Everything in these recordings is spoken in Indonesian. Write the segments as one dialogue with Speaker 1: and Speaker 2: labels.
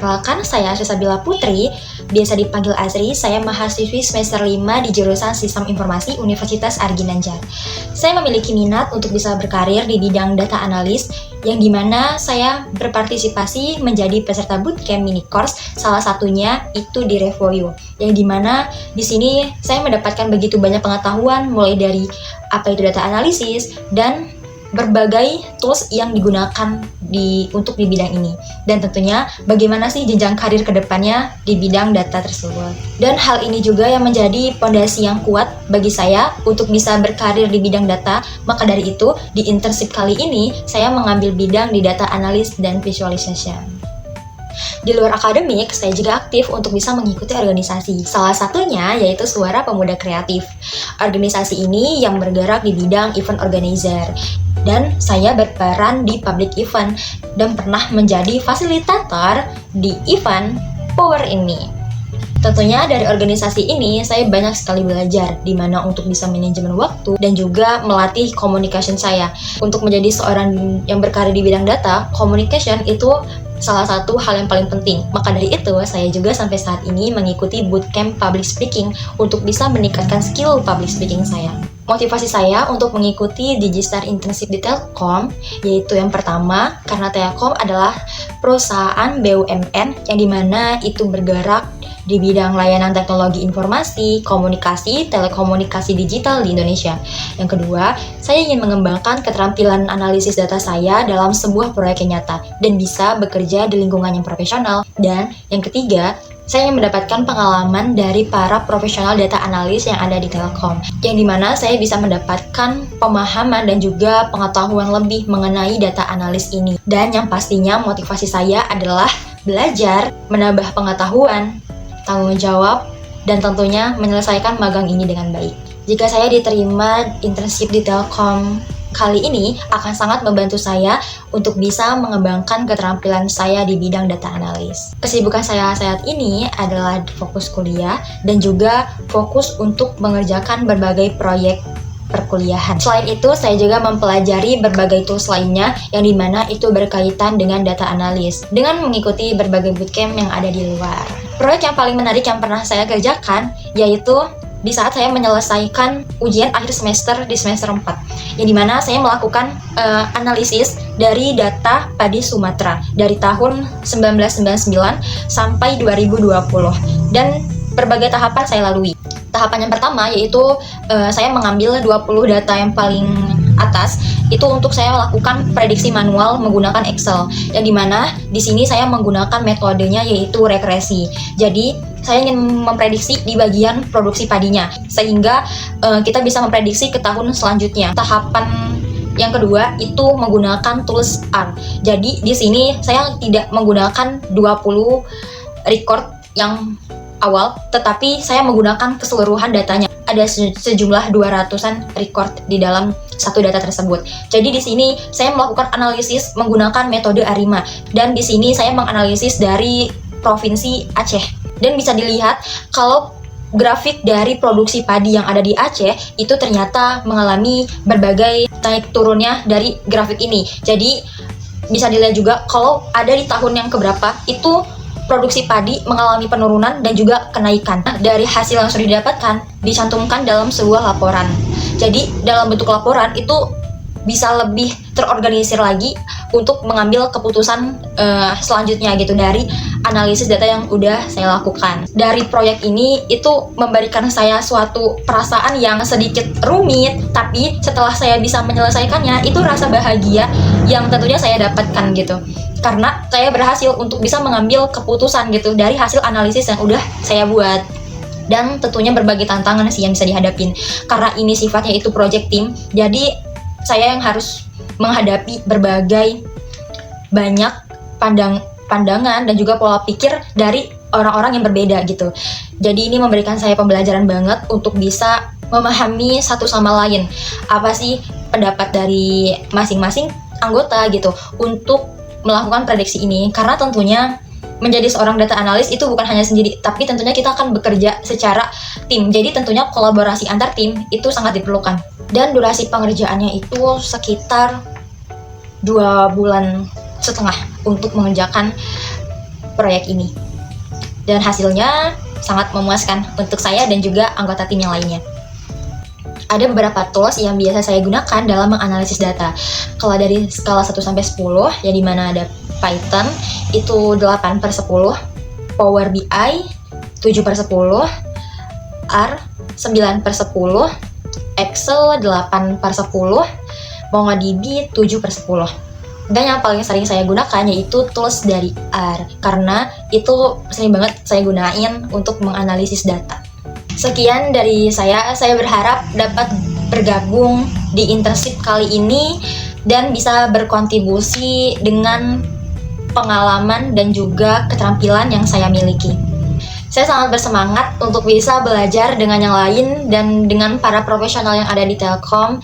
Speaker 1: Perkenalkan, saya Asrisa Putri, biasa dipanggil Azri. Saya mahasiswi semester 5 di jurusan Sistem Informasi Universitas Arginanjar. Saya memiliki minat untuk bisa berkarir di bidang data analis, yang dimana saya berpartisipasi menjadi peserta bootcamp mini course, salah satunya itu di Revoyu, yang dimana di sini saya mendapatkan begitu banyak pengetahuan, mulai dari apa itu data analisis dan berbagai tools yang digunakan untuk di bidang ini, dan tentunya bagaimana sih jenjang karir kedepannya di bidang data tersebut. Dan hal ini juga yang menjadi fondasi yang kuat bagi saya untuk bisa berkarir di bidang data. Maka dari itu, di internship kali ini saya mengambil bidang di data analis dan visualization. Di luar akademik, saya juga aktif untuk bisa mengikuti organisasi. Salah satunya yaitu Suara Pemuda Kreatif. Organisasi ini yang bergerak di bidang event organizer. Dan saya berperan di public event dan pernah menjadi fasilitator di event Power ini. Tentunya dari organisasi ini saya banyak sekali belajar, di mana untuk bisa manajemen waktu dan juga melatih communication saya. Untuk menjadi seorang yang berkarir di bidang data, communication itu salah satu hal yang paling penting. Maka dari itu, saya juga sampai saat ini mengikuti bootcamp public speaking untuk bisa meningkatkan skill public speaking saya. Motivasi saya untuk mengikuti Digistar Internship di Telkom, yaitu yang pertama, karena Telkom adalah perusahaan BUMN yang dimana itu bergerak di bidang layanan teknologi informasi, komunikasi, telekomunikasi digital di Indonesia. Yang kedua, saya ingin mengembangkan keterampilan analisis data saya dalam sebuah proyek yang nyata dan bisa bekerja di lingkungan yang profesional. Dan yang ketiga, saya ingin mendapatkan pengalaman dari para profesional data analis yang ada di Telkom, yang dimana saya bisa mendapatkan pemahaman dan juga pengetahuan lebih mengenai data analis ini. Dan yang pastinya motivasi saya adalah belajar, menambah pengetahuan, tanggung jawab, dan tentunya menyelesaikan magang ini dengan baik. Jika saya diterima internship di Telkom kali ini, akan sangat membantu saya untuk bisa mengembangkan keterampilan saya di bidang data analis. Kesibukan saya saat ini adalah fokus kuliah dan juga fokus untuk mengerjakan berbagai proyek perkuliahan. Selain itu, saya juga mempelajari berbagai tools lainnya yang dimana itu berkaitan dengan data analis dengan mengikuti berbagai bootcamp yang ada di luar. Proyek yang paling menarik yang pernah saya kerjakan yaitu di saat saya menyelesaikan ujian akhir semester di semester 4, yang dimana saya melakukan analisis dari data padi Sumatera dari tahun 1999 sampai 2020, dan berbagai tahapan saya lalui. Tahapan yang pertama yaitu saya mengambil 20 data yang paling atas, itu untuk saya melakukan prediksi manual menggunakan Excel, yang dimana di sini saya menggunakan metodenya yaitu regresi. Jadi saya ingin memprediksi di bagian produksi padinya, sehingga kita bisa memprediksi ke tahun selanjutnya. Tahapan yang kedua itu menggunakan tools R. Jadi di sini saya tidak menggunakan 20 record yang awal, tetapi saya menggunakan keseluruhan datanya. Ada sejumlah 200-an record di dalam satu data tersebut. Jadi di sini saya melakukan analisis menggunakan metode ARIMA, dan di sini saya menganalisis dari provinsi Aceh. Dan bisa dilihat kalau grafik dari produksi padi yang ada di Aceh itu ternyata mengalami berbagai naik turunnya dari grafik ini. Jadi bisa dilihat juga kalau ada di tahun yang keberapa itu produksi padi mengalami penurunan dan juga kenaikan. Dari hasil yang sudah didapatkan dicantumkan dalam sebuah laporan. Jadi dalam bentuk laporan itu bisa lebih terorganisir lagi untuk mengambil keputusan selanjutnya gitu dari analisis data yang udah saya lakukan. Dari proyek ini itu memberikan saya suatu perasaan yang sedikit rumit, tapi setelah saya bisa menyelesaikannya itu rasa bahagia yang tentunya saya dapatkan gitu. Karena saya berhasil untuk bisa mengambil keputusan gitu dari hasil analisis yang udah saya buat. Dan tentunya berbagai tantangan sih yang bisa dihadapin. Karena ini sifatnya itu project team, jadi saya yang harus menghadapi berbagai banyak pandangan dan juga pola pikir dari orang-orang yang berbeda gitu. Jadi ini memberikan saya pembelajaran banget untuk bisa memahami satu sama lain apa sih pendapat dari masing-masing anggota gitu untuk melakukan prediksi ini. Karena tentunya menjadi seorang data analis itu bukan hanya sendiri, tapi tentunya kita akan bekerja secara tim. Jadi tentunya kolaborasi antar tim itu sangat diperlukan. Dan durasi pengerjaannya itu sekitar 2,5 bulan untuk mengerjakan proyek ini. Dan hasilnya sangat memuaskan untuk saya dan juga anggota tim yang lainnya. Ada beberapa tools yang biasa saya gunakan dalam menganalisis data. Kalau dari skala 1 sampai 10, ya di mana ada Python itu 8/10, Power BI 7/10, R 9/10, Excel 8/10, MongoDB 7/10. Dan yang paling sering saya gunakan yaitu tools dari R, karena itu sering banget saya gunain untuk menganalisis data. Sekian dari saya berharap dapat bergabung di internship kali ini dan bisa berkontribusi dengan pengalaman dan juga keterampilan yang saya miliki. Saya sangat bersemangat untuk bisa belajar dengan yang lain dan dengan para profesional yang ada di Telkom,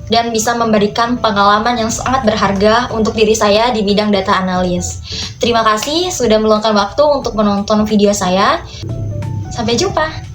Speaker 1: dan bisa memberikan pengalaman yang sangat berharga untuk diri saya di bidang data analis. Terima kasih sudah meluangkan waktu untuk menonton video saya. Sampai jumpa!